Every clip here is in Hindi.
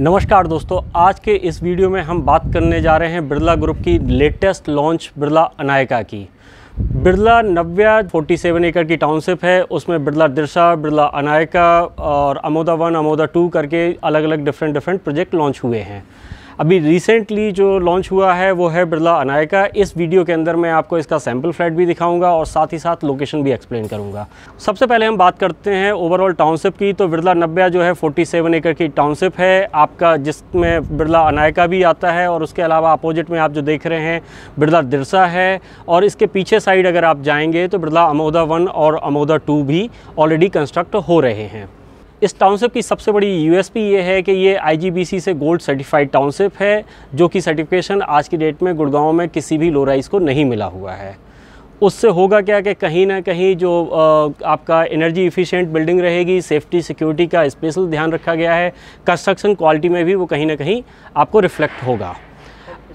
नमस्कार दोस्तों, आज के इस वीडियो में हम बात करने जा रहे हैं बिरला ग्रुप की लेटेस्ट लॉन्च बिरला अनायका की। बिरला नव्या 47 एकड़ की टाउनशिप है। उसमें बिरला दिरसा, बिरला अनायका और अमोदा 1, अमोदा 2 करके अलग अलग डिफरेंट प्रोजेक्ट लॉन्च हुए हैं। अभी रिसेंटली जो लॉन्च हुआ है वो है बिरला अनायका। इस वीडियो के अंदर मैं आपको इसका सैम्पल फ्लैट भी दिखाऊंगा और साथ ही साथ लोकेशन भी एक्सप्लेन करूंगा। सबसे पहले हम बात करते हैं ओवरऑल टाउनशिप की। तो बिरला नव्या जो है 47 एकड़ की टाउनशिप है आपका, जिसमें बिरला अनायका भी आता है और उसके अलावा अपोजिट में आप जो देख रहे हैं बिरला दिरसा है। और इसके पीछे साइड अगर आप जाएंगे तो बिरला अमोदा 1 और अमोदा 2 भी ऑलरेडी कंस्ट्रक्ट हो रहे हैं। इस टाउनशिप की सबसे बड़ी यूएसपी ये है कि ये आईजीबीसी से गोल्ड सर्टिफाइड टाउनशिप है, जो कि सर्टिफिकेशन आज की डेट में गुड़गांव में किसी भी लो राइज को नहीं मिला हुआ है। उससे होगा क्या कि कहीं ना कहीं जो आपका एनर्जी इफ़िशिएंट बिल्डिंग रहेगी, सेफ्टी सिक्योरिटी का स्पेशल ध्यान रखा गया है, कंस्ट्रक्शन क्वालिटी में भी वो कहीं ना कहीं आपको रिफ्लेक्ट होगा।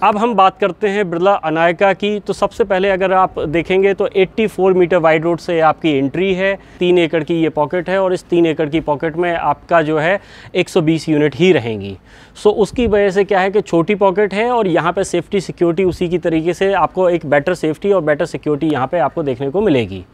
अब हम बात करते हैं बिरला अनायका की। तो सबसे पहले अगर आप देखेंगे तो 84 मीटर वाइड रोड से आपकी एंट्री है। 3 एकड़ की ये पॉकेट है और इस 3 एकड़ की पॉकेट में आपका जो है 120 यूनिट ही रहेंगी। सो उसकी वजह से क्या है कि छोटी पॉकेट है और यहाँ पे सेफ्टी सिक्योरिटी उसी की तरीके से आपको एक बेटर सेफ्टी और बेटर सिक्योरिटी यहाँ पे आपको देखने को मिलेगी।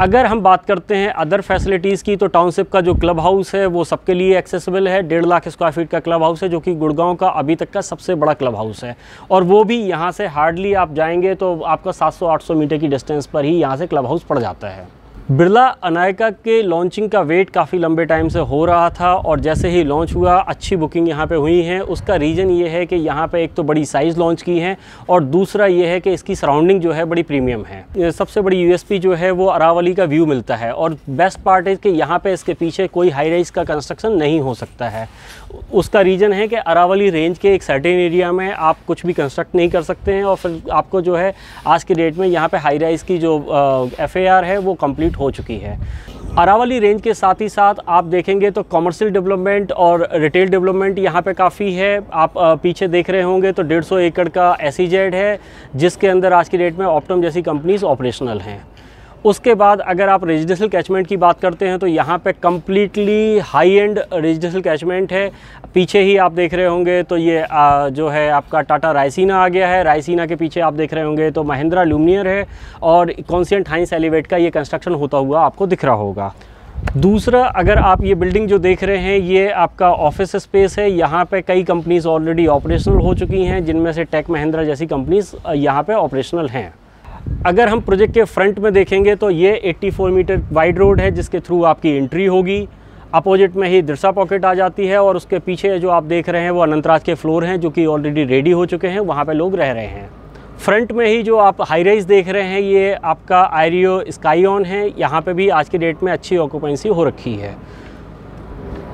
अगर हम बात करते हैं अदर फैसिलिटीज़ की, तो टाउनशिप का जो क्लब हाउस है वो सबके लिए एक्सेसिबल है। 1.5 लाख स्क्वायर फीट का क्लब हाउस है, जो कि गुड़गांव का अभी तक का सबसे बड़ा क्लब हाउस है। और वो भी यहाँ से हार्डली आप जाएंगे तो आपका 700-800 मीटर की डिस्टेंस पर ही यहाँ से क्लब हाउस पड़ जाता है। बिरला अनायका के लॉन्चिंग का वेट काफ़ी लंबे टाइम से हो रहा था और जैसे ही लॉन्च हुआ अच्छी बुकिंग यहाँ पे हुई है। उसका रीज़न ये है कि यहाँ पे एक तो बड़ी साइज़ लॉन्च की है और दूसरा ये है कि इसकी सराउंडिंग जो है बड़ी प्रीमियम है। सबसे बड़ी यूएसपी जो है वो अरावली का व्यू मिलता है और बेस्ट पार्ट है कि यहाँ पे इसके पीछे कोई हाई राइज का कंस्ट्रक्शन नहीं हो सकता है। उसका रीज़न है कि अरावली रेंज के एक सर्टेन एरिया में आप कुछ भी कंस्ट्रक्ट नहीं कर सकते हैं और फिर आपको जो है आज के डेट में यहाँ पे हाई राइज की जो FAR है वो कंप्लीट हो चुकी है। अरावली रेंज के साथ ही साथ आप देखेंगे तो कमर्शियल डेवलपमेंट और रिटेल डेवलपमेंट यहाँ पे काफ़ी है। आप पीछे देख रहे होंगे तो 150 एकड़ का SEZ है, जिसके अंदर आज की डेट में ऑप्टम जैसी कंपनीज ऑपरेशनल हैं। उसके बाद अगर आप रेजिडेंशियल कैचमेंट की बात करते हैं तो यहाँ पे completely high and residential catchment है। पीछे ही आप देख रहे होंगे तो ये जो है आपका टाटा रायसीना आ गया है। रायसीना के पीछे आप देख रहे होंगे तो महिंद्रा ल्यूमियर है और कॉन्सियंट हाइंस एलिवेट का ये कंस्ट्रक्शन होता हुआ आपको दिख रहा होगा। दूसरा, अगर आप ये बिल्डिंग जो देख रहे हैं ये आपका ऑफिस स्पेस है। यहाँ पे कई कंपनीज ऑलरेडी ऑपरेशनल हो चुकी हैं, जिनमें से टेक महिंद्रा जैसी कंपनीज यहाँ पे ऑपरेशनल हैं। अगर हम प्रोजेक्ट के फ्रंट में देखेंगे तो ये 84 मीटर वाइड रोड है, जिसके थ्रू आपकी एंट्री होगी। अपोजिट में ही दिरसा पॉकेट आ जाती है और उसके पीछे जो आप देख रहे हैं वो अनंतराज के फ्लोर हैं, जो कि ऑलरेडी रेडी हो चुके हैं, वहाँ पे लोग रह रहे हैं। फ्रंट में ही जो आप हाई राइज देख रहे हैं ये आपका आयरियो स्काईऑन है। यहाँ पे भी आज की डेट में अच्छी ऑक्यूपेंसी हो रखी है।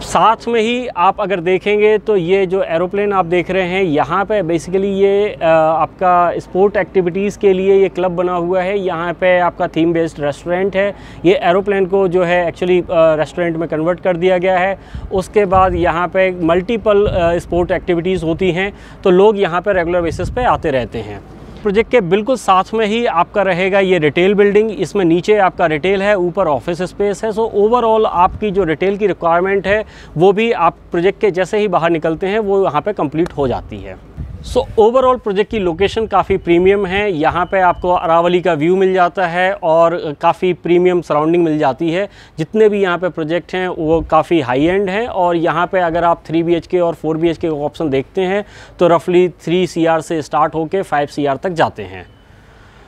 साथ में ही आप अगर देखेंगे तो ये जो एरोप्लेन आप देख रहे हैं यहाँ पे बेसिकली ये आपका स्पोर्ट एक्टिविटीज़ के लिए ये क्लब बना हुआ है। यहाँ पे आपका थीम बेस्ड रेस्टोरेंट है। ये एरोप्लेन को जो है एक्चुअली रेस्टोरेंट में कन्वर्ट कर दिया गया है। उसके बाद यहाँ पे मल्टीपल स्पोर्ट एक्टिविटीज़ होती हैं, तो लोग यहाँ पे रेगुलर बेसिस पे आते रहते हैं। प्रोजेक्ट के बिल्कुल साथ में ही आपका रहेगा ये रिटेल बिल्डिंग। इसमें नीचे आपका रिटेल है, ऊपर ऑफिस स्पेस है। सो ओवरऑल आपकी जो रिटेल की रिक्वायरमेंट है वो भी आप प्रोजेक्ट के जैसे ही बाहर निकलते हैं वो यहाँ पे कंप्लीट हो जाती है। सो ओवरऑल प्रोजेक्ट की लोकेशन काफ़ी प्रीमियम है। यहाँ पे आपको अरावली का व्यू मिल जाता है और काफ़ी प्रीमियम सराउंडिंग मिल जाती है। जितने भी यहाँ पे प्रोजेक्ट हैं वो काफ़ी हाई एंड हैं और यहाँ पे अगर आप 3 BHK और 4 BHK का ऑप्शन देखते हैं तो रफली 3 CR से स्टार्ट होके 5 CR तक जाते हैं।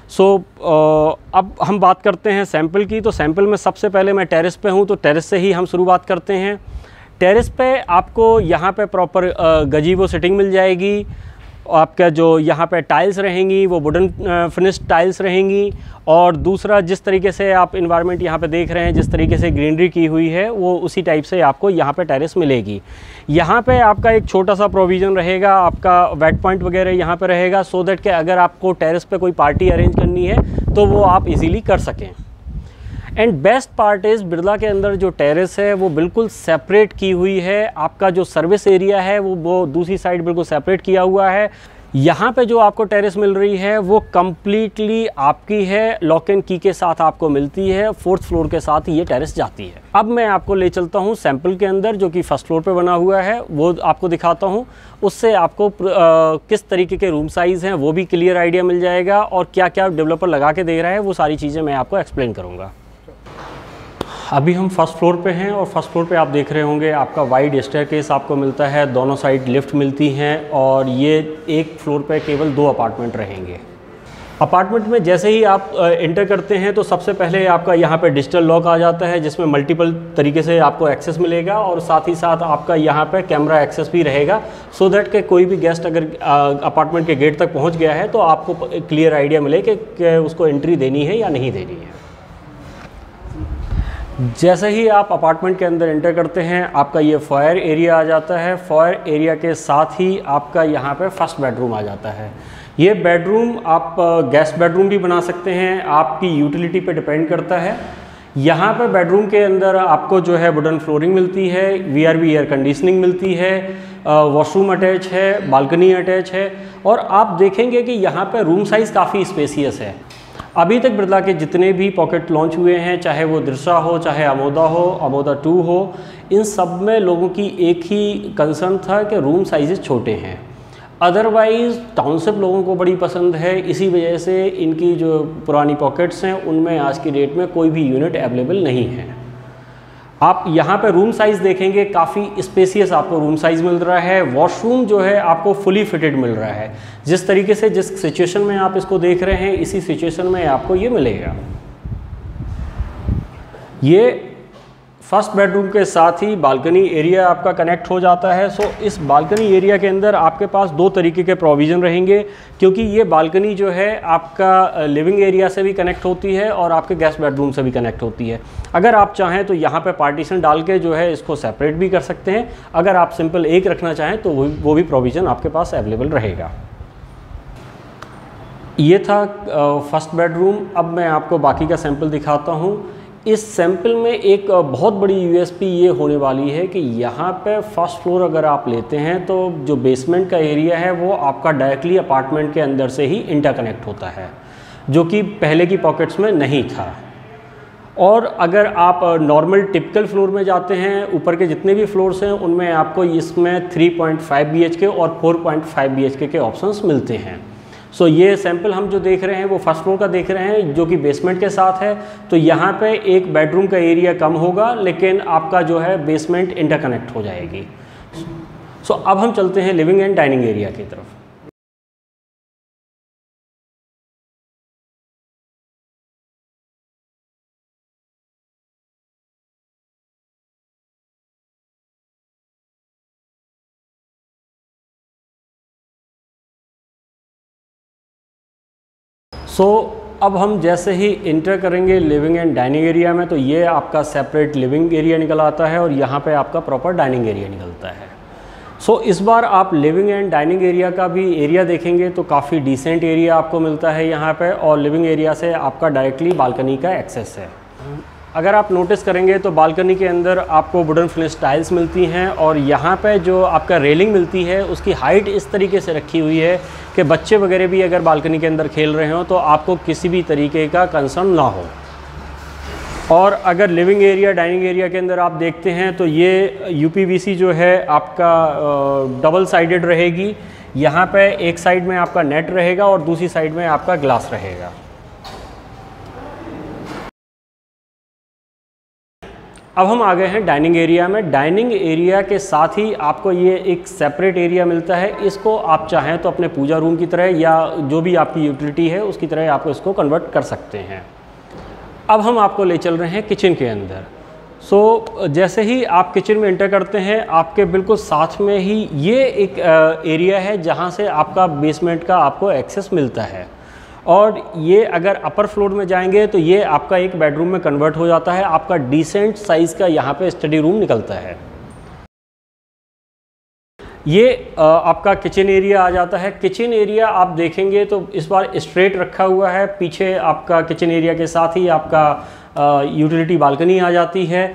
सो अब हम बात करते हैं सैंपल की। तो सैंपल में सबसे पहले मैं टेरेस पे हूँ, तो टेरेस से ही हम शुरुआत करते हैं। टेरेस पे आपको यहाँ पे प्रॉपर गजीबो सेटिंग मिल जाएगी। आपका जो यहाँ पे टाइल्स रहेंगी वो वुडन फिनिश टाइल्स रहेंगी। और दूसरा, जिस तरीके से आप इन्वायरमेंट यहाँ पे देख रहे हैं, जिस तरीके से ग्रीनरी की हुई है वो उसी टाइप से आपको यहाँ पे टेरेस मिलेगी। यहाँ पे आपका एक छोटा सा प्रोविज़न रहेगा, आपका वेट पॉइंट वगैरह यहाँ पे रहेगा, सो दैट कि अगर आपको टेरेस पे कोई पार्टी अरेंज करनी है तो वो आप इजीली कर सकें। And best part is Birla के अंदर जो टेरेस है वो बिल्कुल सेपरेट की हुई है। आपका जो सर्विस एरिया है वो दूसरी साइड बिल्कुल सेपरेट किया हुआ है। यहाँ पे जो आपको टेरेस मिल रही है वो कम्प्लीटली आपकी है, लॉक एंड की के साथ आपको मिलती है। 4th फ्लोर के साथ ये टेरेस जाती है। अब मैं आपको ले चलता हूँ सैंपल के अंदर जो कि 1st फ्लोर पे बना हुआ है, वो आपको दिखाता हूँ। उससे आपको किस तरीके के रूम साइज़ हैं वो भी क्लियर आइडिया मिल जाएगा, और क्या क्या डेवलपर लगा के दे रहा है वो सारी चीज़ें मैं आपको एक्सप्लेन करूँगा। अभी हम 1st फ्लोर पे हैं और 1st फ्लोर पे आप देख रहे होंगे आपका वाइड स्टेयरकेस आपको मिलता है, दोनों साइड लिफ्ट मिलती हैं, और ये एक फ्लोर पे केवल 2 अपार्टमेंट रहेंगे। अपार्टमेंट में जैसे ही आप एंटर करते हैं तो सबसे पहले आपका यहाँ पे डिजिटल लॉक आ जाता है, जिसमें मल्टीपल तरीके से आपको एक्सेस मिलेगा, और साथ ही साथ आपका यहाँ पे कैमरा एक्सेस भी रहेगा, सो दैट कि कोई भी गेस्ट अगर अपार्टमेंट के गेट तक पहुँच गया है तो आपको क्लियर आइडिया मिले कि उसको एंट्री देनी है या नहीं देनी है। जैसे ही आप अपार्टमेंट के अंदर एंटर करते हैं आपका ये फॉयर एरिया आ जाता है। फॉयर एरिया के साथ ही आपका यहाँ पे 1st बेडरूम आ जाता है। ये बेडरूम आप गेस्ट बेडरूम भी बना सकते हैं, आपकी यूटिलिटी पे डिपेंड करता है। यहाँ पे बेडरूम के अंदर आपको जो है वुडन फ्लोरिंग मिलती है, VRV एयर कंडीशनिंग मिलती है, वॉशरूम अटैच है, बालकनी अटैच है, और आप देखेंगे कि यहाँ पे रूम साइज़ काफ़ी स्पेसियस है। अभी तक बिरला के जितने भी पॉकेट लॉन्च हुए हैं, चाहे वो दिरसा हो, चाहे अमोदा हो, अमोदा 2 हो, इन सब में लोगों की एक ही कंसर्न था कि रूम साइज़ छोटे हैं। अदरवाइज़ टाउनशिप लोगों को बड़ी पसंद है, इसी वजह से इनकी जो पुरानी पॉकेट्स हैं उनमें आज की डेट में कोई भी यूनिट अवेलेबल नहीं है। आप यहाँ पे रूम साइज़ देखेंगे काफ़ी स्पेसियस आपको रूम साइज़ मिल रहा है। वॉशरूम जो है आपको फुली फिटेड मिल रहा है। जिस तरीके से जिस सिचुएशन में आप इसको देख रहे हैं इसी सिचुएशन में आपको ये मिलेगा। ये 1st बेडरूम के साथ ही बालकनी एरिया आपका कनेक्ट हो जाता है। सो इस बालकनी एरिया के अंदर आपके पास 2 तरीके के प्रोविज़न रहेंगे, क्योंकि ये बालकनी जो है आपका लिविंग एरिया से भी कनेक्ट होती है और आपके गेस्ट बेडरूम से भी कनेक्ट होती है। अगर आप चाहें तो यहाँ पे पार्टीशन डाल के जो है इसको सेपरेट भी कर सकते हैं। अगर आप सिंपल एक रखना चाहें तो वो भी प्रोविज़न आपके पास अवेलेबल रहेगा। ये था 1st बेडरूम। अब मैं आपको बाकी का सैंपल दिखाता हूँ। इस सैंपल में एक बहुत बड़ी USP ये होने वाली है कि यहाँ पे 1st फ्लोर अगर आप लेते हैं तो जो बेसमेंट का एरिया है वो आपका डायरेक्टली अपार्टमेंट के अंदर से ही इंटरकनेक्ट होता है, जो कि पहले की पॉकेट्स में नहीं था। और अगर आप नॉर्मल टिपिकल फ्लोर में जाते हैं, ऊपर के जितने भी फ्लोर्स हैं उनमें आपको इसमें 3.5 BHK और 4.5 BHK के ऑप्शंस मिलते हैं। सो ये सैंपल हम जो देख रहे हैं वो 1st फ्लोर का देख रहे हैं, जो कि बेसमेंट के साथ है। तो यहाँ पे एक बेडरूम का एरिया कम होगा, लेकिन आपका जो है बेसमेंट इंटरकनेक्ट हो जाएगी। सो अब हम चलते हैं लिविंग एंड डाइनिंग एरिया की तरफ। अब हम जैसे ही इंटर करेंगे लिविंग एंड डाइनिंग एरिया में तो ये आपका सेपरेट लिविंग एरिया निकल आता है और यहाँ पे आपका प्रॉपर डाइनिंग एरिया निकलता है। इस बार आप लिविंग एंड डाइनिंग एरिया का भी एरिया देखेंगे तो काफ़ी डिसेंट एरिया आपको मिलता है यहाँ पे, और लिविंग एरिया से आपका डायरेक्टली बालकनी का एक्सेस है। अगर आप नोटिस करेंगे तो बालकनी के अंदर आपको वुडन फिनिश टाइल्स मिलती हैं, और यहाँ पे जो आपका रेलिंग मिलती है उसकी हाइट इस तरीके से रखी हुई है कि बच्चे वगैरह भी अगर बालकनी के अंदर खेल रहे हो तो आपको किसी भी तरीके का कंसर्न ना हो। और अगर लिविंग एरिया डाइनिंग एरिया के अंदर आप देखते हैं तो ये UPVC जो है आपका डबल साइडेड रहेगी। यहाँ पे एक साइड में आपका नेट रहेगा और दूसरी साइड में आपका ग्लास रहेगा। अब हम आ गए हैं डाइनिंग एरिया में। डाइनिंग एरिया के साथ ही आपको ये एक सेपरेट एरिया मिलता है। इसको आप चाहें तो अपने पूजा रूम की तरह या जो भी आपकी यूटिलिटी है उसकी तरह आपको इसको कन्वर्ट कर सकते हैं। अब हम आपको ले चल रहे हैं किचन के अंदर। जैसे ही आप किचन में एंटर करते हैं आपके बिल्कुल साथ में ही ये एक एरिया है जहाँ से आपका बेसमेंट का आपको एक्सेस मिलता है, और ये अगर अपर फ्लोर में जाएंगे तो ये आपका एक बेडरूम में कन्वर्ट हो जाता है। आपका डिसेंट साइज़ का यहाँ पे स्टडी रूम निकलता है। ये आपका किचन एरिया आ जाता है। किचन एरिया आप देखेंगे तो इस बार स्ट्रेट रखा हुआ है। पीछे आपका किचन एरिया के साथ ही आपका यूटिलिटी बालकनी आ जाती है।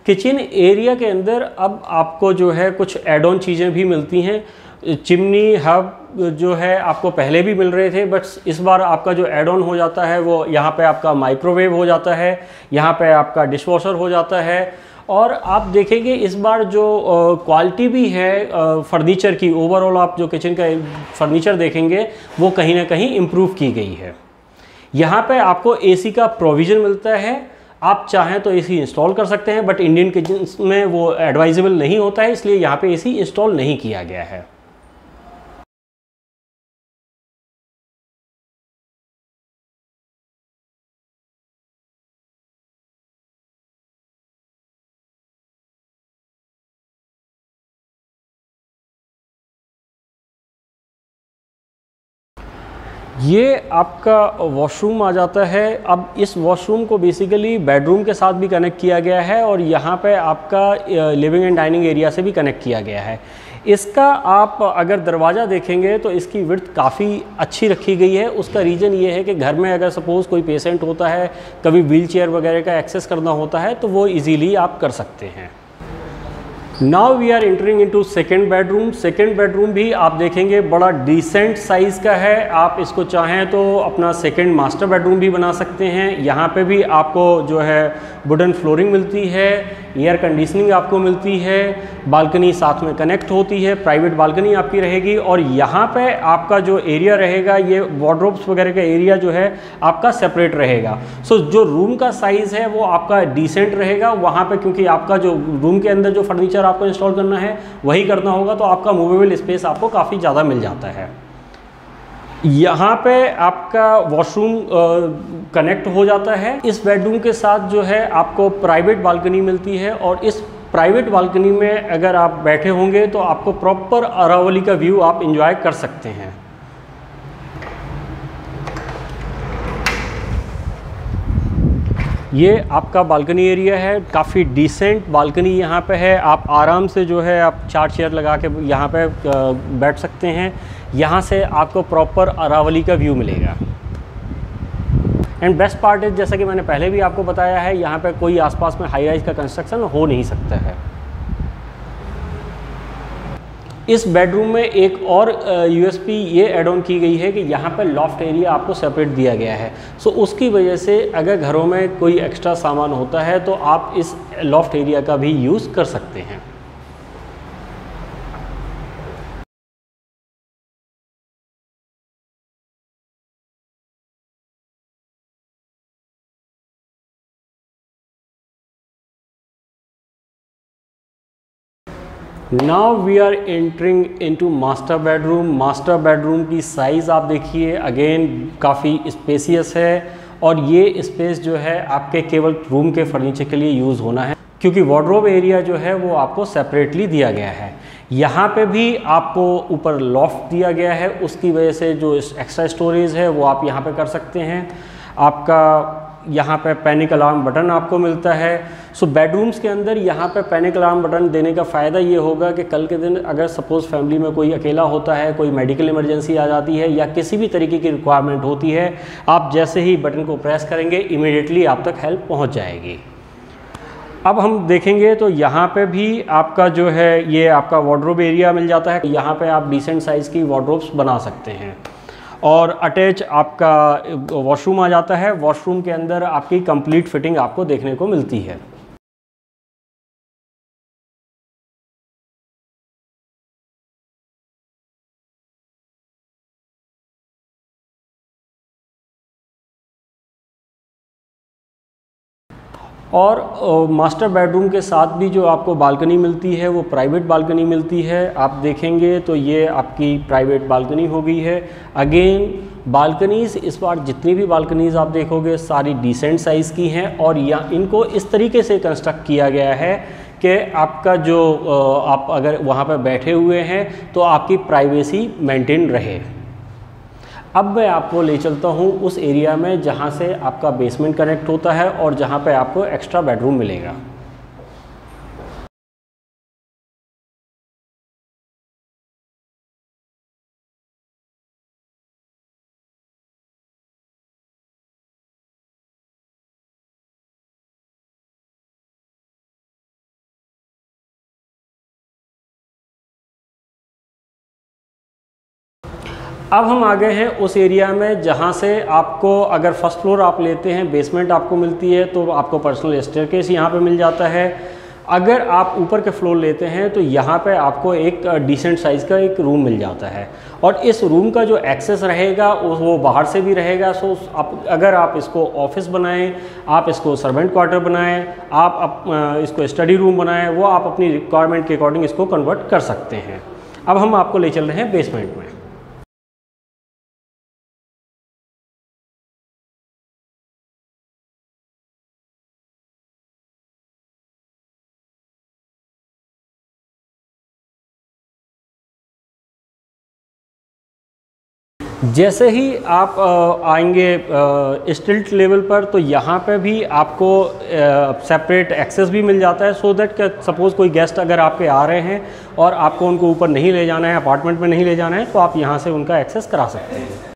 किचन एरिया के अंदर अब आपको जो है कुछ एड ऑन चीज़ें भी मिलती हैं। चिमनी हब जो है आपको पहले भी मिल रहे थे, बट इस बार आपका जो एड ऑन हो जाता है वो यहाँ पे आपका माइक्रोवेव हो जाता है, यहाँ पे आपका डिशवॉशर हो जाता है। और आप देखेंगे इस बार जो क्वालिटी भी है फर्नीचर की, ओवरऑल आप जो किचन का फर्नीचर देखेंगे वो कहीं ना कहीं इम्प्रूव की गई है। यहाँ पे आपको एसी का प्रोविज़न मिलता है, आप चाहें तो एसी इंस्टॉल कर सकते हैं, बट इंडियन किचन में वो एडवाइजेबल नहीं होता है, इसलिए यहाँ पे एसी इंस्टॉल नहीं किया गया है। ये आपका वॉशरूम आ जाता है। अब इस वॉशरूम को बेसिकली बेडरूम के साथ भी कनेक्ट किया गया है और यहाँ पे आपका लिविंग एंड डाइनिंग एरिया से भी कनेक्ट किया गया है। इसका आप अगर दरवाज़ा देखेंगे तो इसकी विड्थ काफ़ी अच्छी रखी गई है। उसका रीज़न ये है कि घर में अगर सपोज़ कोई पेशेंट होता है, कभी व्हील चेयर वगैरह का एक्सेस करना होता है, तो वो ईज़िली आप कर सकते हैं। Now we are entering into second bedroom. Second bedroom भी आप देखेंगे बड़ा डिसेंट साइज़ का है। आप इसको चाहें तो अपना सेकेंड मास्टर बेडरूम भी बना सकते हैं। यहाँ पे भी आपको जो है वुडन फ्लोरिंग मिलती है, एयर कंडीशनिंग आपको मिलती है, बालकनी साथ में कनेक्ट होती है, प्राइवेट बालकनी आपकी रहेगी। और यहाँ पे आपका जो एरिया रहेगा, ये वार्डरोब्स वगैरह का एरिया जो है आपका सेपरेट रहेगा। सो जो रूम का साइज़ है वो आपका डिसेंट रहेगा वहाँ पे, क्योंकि आपका जो रूम के अंदर जो फर्नीचर आपको इंस्टॉल करना है वही करना होगा, तो आपका मूवेबल स्पेस आपको काफ़ी ज़्यादा मिल जाता है। यहाँ पे आपका वॉशरूम कनेक्ट हो जाता है। इस बेडरूम के साथ जो है आपको प्राइवेट बालकनी मिलती है और इस प्राइवेट बालकनी में अगर आप बैठे होंगे तो आपको प्रॉपर अरावली का व्यू आप इंजॉय कर सकते हैं। ये आपका बालकनी एरिया है, काफ़ी डिसेंट बालकनी यहाँ पे है। आप आराम से जो है आप 4 चेयर लगा के यहाँ पे बैठ सकते हैं। यहाँ से आपको प्रॉपर अरावली का व्यू मिलेगा। एंड बेस्ट पार्ट इज, जैसा कि मैंने पहले भी आपको बताया है, यहाँ पे कोई आसपास में हाई राइज का कंस्ट्रक्शन हो नहीं सकता है। इस बेडरूम में एक और यूएसपी ये ऐड ऑन की गई है कि यहाँ पर लॉफ्ट एरिया आपको सेपरेट दिया गया है। सो उसकी वजह से अगर घरों में कोई एक्स्ट्रा सामान होता है तो आप इस लॉफ्ट एरिया का भी यूज़ कर सकते हैं। Now we are entering into master bedroom. Master bedroom की साइज़ आप देखिए, अगेन काफ़ी स्पेसियस है और ये स्पेस जो है आपके केवल रूम के फर्नीचर के लिए यूज़ होना है, क्योंकि वार्डरोब एरिया जो है वो आपको सेपरेटली दिया गया है। यहाँ पे भी आपको ऊपर लॉफ्ट दिया गया है, उसकी वजह से जो एक्स्ट्रा स्टोरेज है वो आप यहाँ पे कर सकते हैं। आपका यहाँ पे पैनिक अलार्म बटन आपको मिलता है। सो बेडरूम्स के अंदर यहाँ पे पैनिक अलार्म बटन देने का फ़ायदा ये होगा कि कल के दिन अगर सपोज़ फैमिली में कोई अकेला होता है, कोई मेडिकल इमरजेंसी आ जाती है या किसी भी तरीके की रिक्वायरमेंट होती है, आप जैसे ही बटन को प्रेस करेंगे इमीडिएटली आप तक हेल्प पहुँच जाएगी। अब हम देखेंगे तो यहाँ पे भी आपका जो है ये आपका वार्डरोब एरिया मिल जाता है। यहाँ पे आप डिसेंट साइज़ की वार्डरोब्स बना सकते हैं और अटैच आपका वॉशरूम आ जाता है। वॉशरूम के अंदर आपकी कंप्लीट फिटिंग आपको देखने को मिलती है। और मास्टर बेडरूम के साथ भी जो आपको बालकनी मिलती है वो प्राइवेट बालकनी मिलती है। आप देखेंगे तो ये आपकी प्राइवेट बालकनी हो गई है। अगेन बालकनीज़ इस बार जितनी भी बालकनीज़ आप देखोगे सारी डिसेंट साइज़ की हैं और या इनको इस तरीके से कंस्ट्रक्ट किया गया है कि आपका जो आप अगर वहाँ पर बैठे हुए हैं तो आपकी प्राइवेसी मेंटेन रहे। अब मैं आपको ले चलता हूँ उस एरिया में जहाँ से आपका बेसमेंट कनेक्ट होता है और जहाँ पे आपको एक्स्ट्रा बेडरूम मिलेगा। अब हम आ गए हैं उस एरिया में जहाँ से आपको अगर फर्स्ट फ्लोर आप लेते हैं, बेसमेंट आपको मिलती है, तो आपको पर्सनल स्टेयरकेस यहाँ पे मिल जाता है। अगर आप ऊपर के फ्लोर लेते हैं तो यहाँ पे आपको एक डिसेंट साइज़ का एक रूम मिल जाता है, और इस रूम का जो एक्सेस रहेगा वो बाहर से भी रहेगा। सो अगर आप इसको ऑफिस बनाएं, आप इसको सर्वेंट क्वार्टर बनाएं, आप इसको स्टडी रूम बनाएं, वो आप अपनी रिक्वायरमेंट के अकॉर्डिंग इसको कन्वर्ट कर सकते हैं। अब हम आपको ले चल रहे हैं बेसमेंट में। जैसे ही आप आएंगे स्टिल्ट लेवल पर, तो यहाँ पे भी आपको सेपरेट एक्सेस भी मिल जाता है, सो दैट कि सपोज़ कोई गेस्ट अगर आपके आ रहे हैं और आपको उनको ऊपर नहीं ले जाना है, अपार्टमेंट में नहीं ले जाना है, तो आप यहाँ से उनका एक्सेस करा सकते हैं।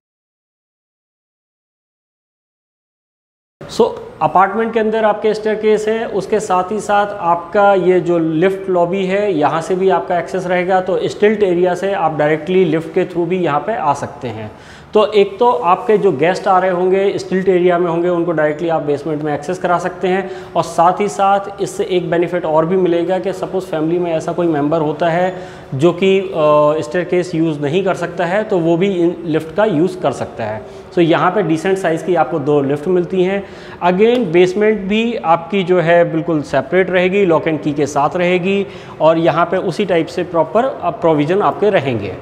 सो अपार्टमेंट के अंदर आपके स्टेयरकेस है, उसके साथ ही साथ आपका ये जो लिफ्ट लॉबी है, यहाँ से भी आपका एक्सेस रहेगा। तो स्टिल्ट एरिया से आप डायरेक्टली लिफ्ट के थ्रू भी यहाँ पे आ सकते हैं। तो एक तो आपके जो गेस्ट आ रहे होंगे स्टिल्ट एरिया में होंगे, उनको डायरेक्टली आप बेसमेंट में एक्सेस करा सकते हैं। और साथ ही साथ इससे एक बेनिफिट और भी मिलेगा कि सपोज़ फैमिली में ऐसा कोई मेंबर होता है जो कि स्टेयरकेस यूज़ नहीं कर सकता है, तो वो भी इन लिफ्ट का यूज़ कर सकता है। तो यहाँ पे डिसेंट साइज़ की आपको 2 लिफ्ट मिलती हैं। अगेन बेसमेंट भी आपकी जो है बिल्कुल सेपरेट रहेगी, लॉक एंड की के साथ रहेगी, और यहाँ पे उसी टाइप से प्रॉपर प्रोविज़न आपके रहेंगे।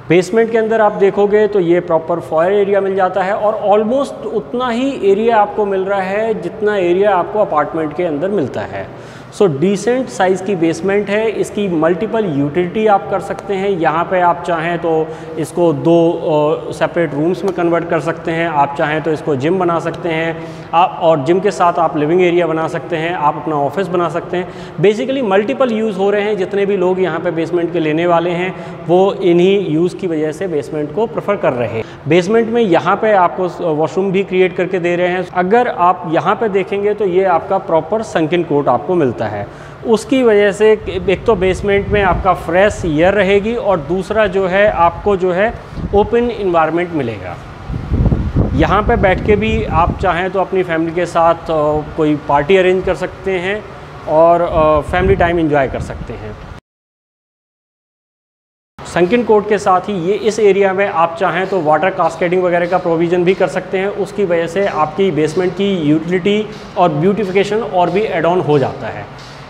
बेसमेंट के अंदर आप देखोगे तो ये प्रॉपर फॉयर एरिया मिल जाता है, और ऑलमोस्ट उतना ही एरिया आपको मिल रहा है जितना एरिया आपको अपार्टमेंट के अंदर मिलता है। सो डिसेंट साइज़ की बेसमेंट है। इसकी मल्टीपल यूटिलिटी आप कर सकते हैं। यहाँ पे आप चाहें तो इसको 2 सेपरेट रूम्स में कन्वर्ट कर सकते हैं, आप चाहें तो इसको जिम बना सकते हैं, आप और जिम के साथ आप लिविंग एरिया बना सकते हैं, आप अपना ऑफिस बना सकते हैं। बेसिकली मल्टीपल यूज़ हो रहे हैं। जितने भी लोग यहाँ पे बेसमेंट के लेने वाले हैं वो इन्हीं यूज़ की वजह से बेसमेंट को प्रेफर कर रहे हैं। बेसमेंट में यहाँ पे आपको वॉशरूम भी क्रिएट करके दे रहे हैं। अगर आप यहाँ पे देखेंगे तो ये आपका प्रॉपर संकिन कोट आपको मिलता है। उसकी वजह से एक तो बेसमेंट में आपका फ्रेश एयर रहेगी, और दूसरा जो है आपको जो है ओपन इन्वायरमेंट मिलेगा। यहाँ पे बैठ के भी आप चाहें तो अपनी फैमिली के साथ कोई पार्टी अरेंज कर सकते हैं और फैमिली टाइम एंजॉय कर सकते हैं। संकिन कोट के साथ ही ये इस एरिया में आप चाहें तो वाटर कास्केडिंग वगैरह का प्रोविज़न भी कर सकते हैं। उसकी वजह से आपकी बेसमेंट की यूटिलिटी और ब्यूटिफिकेशन और भी एड ऑन हो जाता है।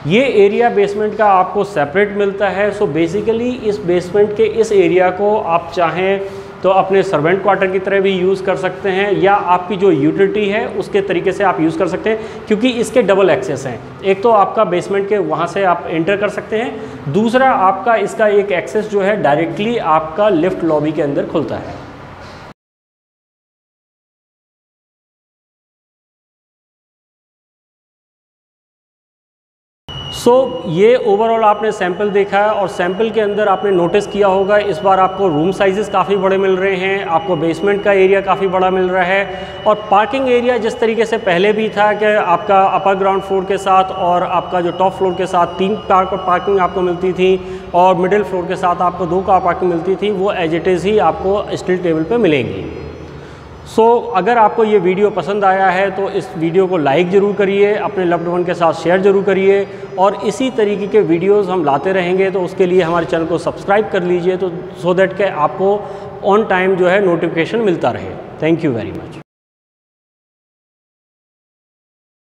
ये एरिया बेसमेंट का आपको सेपरेट मिलता है। सो बेसिकली इस बेसमेंट के इस एरिया को आप चाहें तो अपने सर्वेंट क्वार्टर की तरह भी यूज़ कर सकते हैं, या आपकी जो यूटिलिटी है उसके तरीके से आप यूज़ कर सकते हैं, क्योंकि इसके डबल एक्सेस हैं। एक तो आपका बेसमेंट के वहाँ से आप एंटर कर सकते हैं, दूसरा आपका इसका एक एक्सेस जो है डायरेक्टली आपका लिफ्ट लॉबी के अंदर खुलता है। ये ओवरऑल आपने सैंपल देखा है, और सैंपल के अंदर आपने नोटिस किया होगा इस बार आपको रूम साइजेस काफ़ी बड़े मिल रहे हैं, आपको बेसमेंट का एरिया काफ़ी बड़ा मिल रहा है, और पार्किंग एरिया जिस तरीके से पहले भी था कि आपका अपर ग्राउंड फ्लोर के साथ और आपका जो टॉप फ्लोर के साथ 3 कार पार्किंग आपको मिलती थी, और मिडिल फ्लोर के साथ आपको 2 कार पार्किंग मिलती थी, वो एज इट इज़ ही आपको स्टिल्ट लेवल पर मिलेंगी। अगर आपको ये वीडियो पसंद आया है तो इस वीडियो को लाइक ज़रूर करिए, अपने लव्ड वन के साथ शेयर ज़रूर करिए, और इसी तरीके के वीडियोस हम लाते रहेंगे। तो उसके लिए हमारे चैनल को सब्सक्राइब कर लीजिए, तो सो दैट के आपको ऑन टाइम जो है नोटिफिकेशन मिलता रहे। Thank you very much.